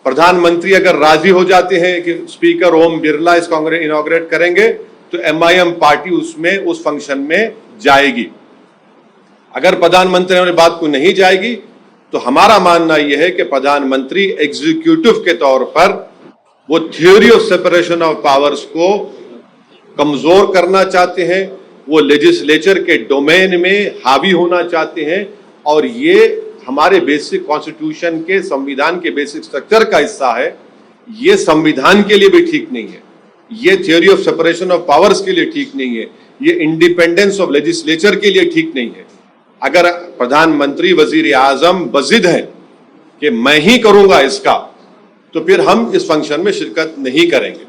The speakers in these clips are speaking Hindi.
प्रधानमंत्री अगर राजी हो जाते हैं कि स्पीकर ओम बिरला इस कांग्रेस इनॉग्रेट करेंगे तो एमआईएम पार्टी उसमें उस फंक्शन में जाएगी। अगर प्रधानमंत्री वाली बात को नहीं जाएगी तो हमारा मानना यह है कि प्रधानमंत्री एग्जीक्यूटिव के तौर पर वो theory of separation of powers को कमजोर करना चाहते हैं, वो लेजिस्लेचर के डोमेन में हावी होना चाहते हैं और ये हमारे बेसिक कॉन्स्टिट्यूशन के संविधान के बेसिक स्ट्रक्चर का हिस्सा है। ये संविधान के लिए भी ठीक नहीं है, ये theory of separation of powers के लिए ठीक नहीं है, ये इंडिपेंडेंस ऑफ लेजिस्लेचर के लिए ठीक नहीं है। अगर प्रधानमंत्री वजीर आजम बजिद हैं कि मैं ही करूंगा इसका, तो फिर हम इस फंक्शन में शिरकत नहीं करेंगे।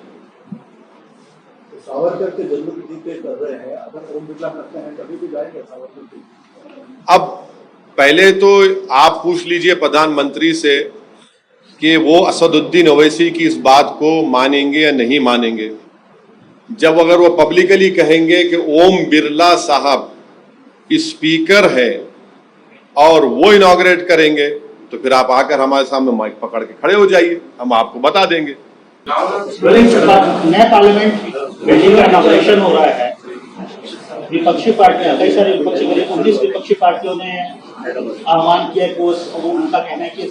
सावरकर के जन्मतिथि पे कर रहे हैं, अगर ओम बिरला करते हैं कभी भी जाएंगे सावरकर की? अब पहले तो आप पूछ लीजिए प्रधानमंत्री से कि वो असदुद्दीन ओवैसी की इस बात को मानेंगे या नहीं मानेंगे। जब अगर वो पब्लिकली कहेंगे कि ओम बिरला साहब स्पीकर है और वो इनॉग्रेट करेंगे, तो फिर आप आकर हमारे सामने माइक पकड़ के खड़े हो जाइए, हम आपको बता देंगे। नया पार्लियामेंट बिल्डिंग का इनॉग्रेशन हो रहा है, विपक्षी पार्टियां, कई सारी विपक्षी 19 विपक्षी पार्टियों ने आह्वान किया कि वो उनका कहना है कि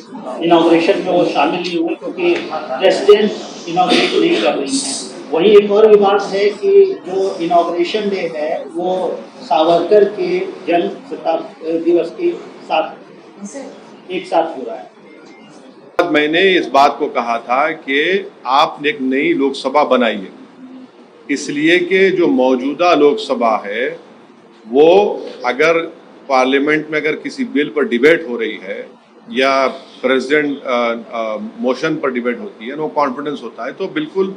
इनॉग्रेशन में वो शामिल नहीं हुए क्योंकि प्रेसिडेंट इनॉग्रेट नहीं कर रही हैं। वही एक और विवाद है कि जो इनॉग्रेशन डे है वो सावरकर के जन्म शताब्दी दिवस के साथ एक साथ हो रहा है। मैंने इस बात को कहा था कि आपने एक नई लोकसभा बनाई है, इसलिए कि जो मौजूदा लोकसभा है वो अगर पार्लियामेंट में अगर किसी बिल पर डिबेट हो रही है या प्रेसिडेंट मोशन पर डिबेट होती है, नो कॉन्फिडेंस होता है, तो बिल्कुल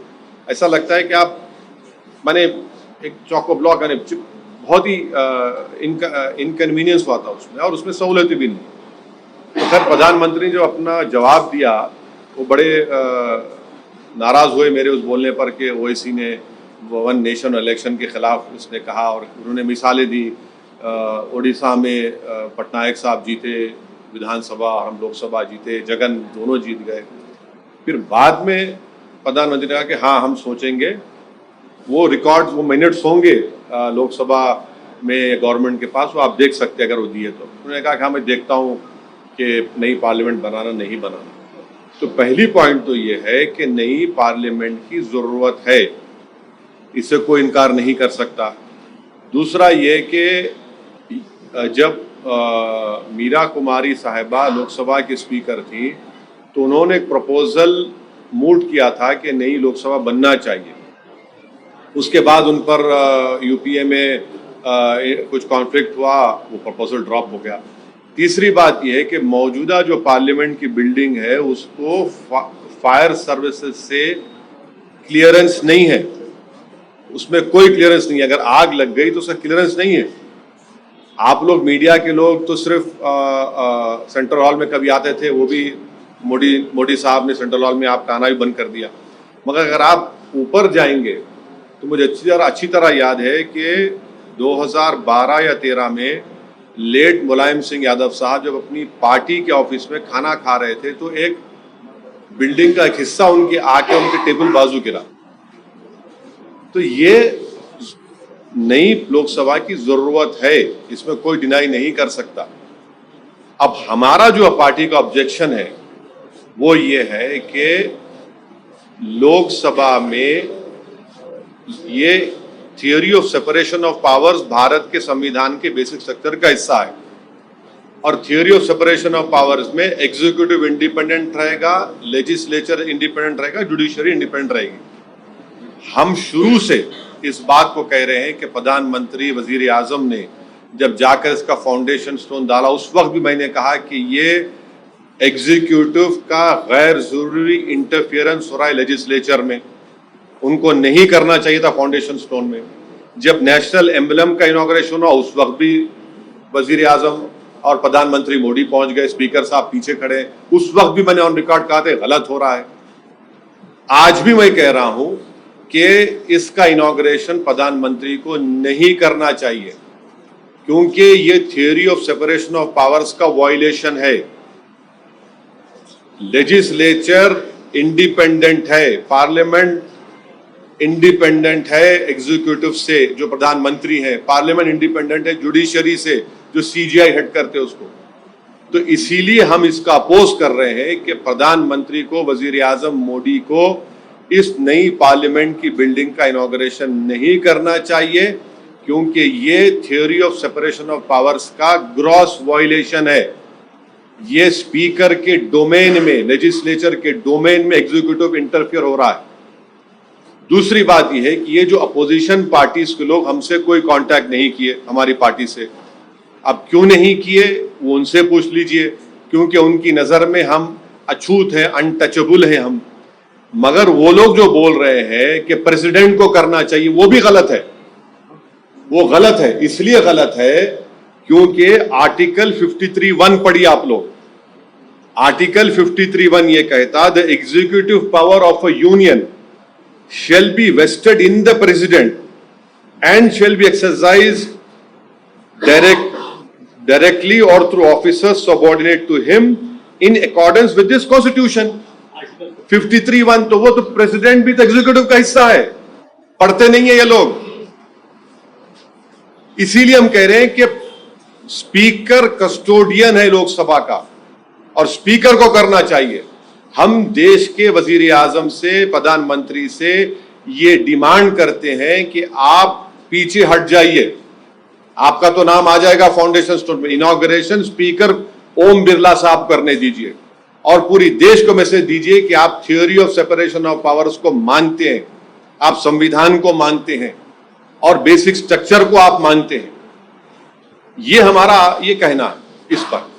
ऐसा लगता है कि आप माने एक चौको ब्लॉक यानी बहुत ही इनकन्वीनियंस हुआ था उसमें, और उसमें सहूलतें भी नहीं। तो खैर प्रधानमंत्री ने जो अपना जवाब दिया वो बड़े नाराज हुए मेरे उस बोलने पर कि ओवैसी ने वन नेशन इलेक्शन के खिलाफ उसने कहा, और उन्होंने मिसालें दी। उड़ीसा में पटनायक साहब जीते विधानसभा, हम लोकसभा जीते, जगन दोनों जीत गए। फिर बाद में प्रधानमंत्री ने कहा कि हाँ हम सोचेंगे, वो रिकॉर्ड वो मिनट्स होंगे लोकसभा में गवर्नमेंट के पास, वो आप देख सकते हैं अगर वो दिए तो। उन्होंने कहा कि हाँ मैं देखता हूँ कि नई पार्लियामेंट बनाना नहीं बनाना। तो पहली पॉइंट तो ये है कि नई पार्लियामेंट की ज़रूरत है, इससे कोई इनकार नहीं कर सकता। दूसरा ये कि जब मीरा कुमारी साहिबा लोकसभा की स्पीकर थी तो उन्होंने एक प्रपोजल मूव किया था कि नई लोकसभा बनना चाहिए। उसके बाद उन पर यूपीए में कुछ कॉन्फ्लिक्ट हुआ, वो प्रपोजल ड्रॉप हो गया। तीसरी बात यह है कि मौजूदा जो पार्लियामेंट की बिल्डिंग है उसको फायर सर्विसेज से क्लियरेंस नहीं है, उसमें कोई क्लियरेंस नहीं है। अगर आग लग गई तो उसका क्लियरेंस नहीं है। आप लोग मीडिया के लोग तो सिर्फ सेंट्रल हॉल में कभी आते थे, वो भी मोदी साहब ने सेंट्रल हॉल में आपका आना भी बंद कर दिया। मगर अगर आप ऊपर जाएंगे तो मुझे अच्छी तरह याद है कि 2012 या 13 में लेट मुलायम सिंह यादव साहब जब अपनी पार्टी के ऑफिस में खाना खा रहे थे तो एक बिल्डिंग का एक हिस्सा उनके आके उनके टेबल बाजू गिरा। तो ये नई लोकसभा की जरूरत है, इसमें कोई डिनाई नहीं कर सकता। अब हमारा जो पार्टी का ऑब्जेक्शन है वो ये है कि लोकसभा में ये theory of separation of powers Bharat के संविधान के बेसिक स्ट्रक्चर का हिस्सा है, और theory of separation of powers में एग्जीक्यूटिव इंडिपेंडेंट रहेगा, लेजिस्लेचर इंडिपेंडेंट रहेगा, जुडिशरी इंडिपेंडेंट रहेगी। हम शुरू से इस बात को कह रहे हैं कि प्रधानमंत्री वजीर आजम ने जब जाकर इसका फाउंडेशन स्टोन डाला उस वक्त भी मैंने कहा कि ये एग्जीक्यूटिव का गैर जरूरी इंटरफियरेंस हो रहा है लेजिस्लेचर में, उनको नहीं करना चाहिए था फाउंडेशन स्टोन में। जब नेशनल एम्बलम का इनॉग्रेशन हुआ उस वक्त भी वजीर आजम और प्रधानमंत्री मोदी पहुंच गए, स्पीकर साहब पीछे खड़े, उस वक्त भी मैंने ऑन रिकॉर्ड कहा था गलत हो रहा है। आज भी मैं कह रहा हूं कि इसका इनॉग्रेशन प्रधानमंत्री को नहीं करना चाहिए क्योंकि ये theory of separation of powers का वायलेशन है। लेजिस्लेचर इंडिपेंडेंट है, पार्लियामेंट इंडिपेंडेंट है एग्जीक्यूटिव से, जो प्रधानमंत्री है, पार्लियामेंट इंडिपेंडेंट है जुडिशरी से, जो सीजीआई हेड करते हैं उसको। तो इसीलिए हम इसका अपोज कर रहे हैं कि प्रधानमंत्री को, वजीर आजम मोदी को इस नई पार्लियामेंट की बिल्डिंग का इनॉग्रेशन नहीं करना चाहिए, क्योंकि ये theory of separation of powers का ग्रॉस वायलेशन है। ये स्पीकर के डोमेन में, लेजिस्लेचर के डोमेन में एग्जीक्यूटिव इंटरफियर हो रहा है। दूसरी बात यह है कि ये जो अपोजिशन पार्टीज के लोग हमसे कोई कांटेक्ट नहीं किए, हमारी पार्टी से, अब क्यों नहीं किए वो उनसे पूछ लीजिए, क्योंकि उनकी नजर में हम अछूत हैं, अनटचेबल हैं हम। मगर वो लोग जो बोल रहे हैं कि प्रेसिडेंट को करना चाहिए, वो भी गलत है। वो गलत है, इसलिए गलत है क्योंकि आर्टिकल 53(1) पढ़िए आप लोग। आर्टिकल 53(1) ये कहता, the executive power of a union shall be vested in the president and shall be exercised directly or through officers subordinate to him in accordance with this constitution. 53(1) तो वो तो प्रेसिडेंट भी तो एग्जीक्यूटिव का हिस्सा है, पढ़ते नहीं है ये लोग। इसीलिए हम कह रहे हैं कि स्पीकर कस्टोडियन है लोकसभा का और स्पीकर को करना चाहिए। हम देश के वजीर आजम से, प्रधानमंत्री से ये डिमांड करते हैं कि आप पीछे हट जाइए। आपका तो नाम आ जाएगा फाउंडेशन स्टोन में, इनॉग्रेशन स्पीकर ओम बिरला साहब करने दीजिए और पूरी देश को मैसेज दीजिए कि आप theory of separation of powers को मानते हैं, आप संविधान को मानते हैं और बेसिक स्ट्रक्चर को आप मानते हैं। ये हमारा ये कहना है इस पर।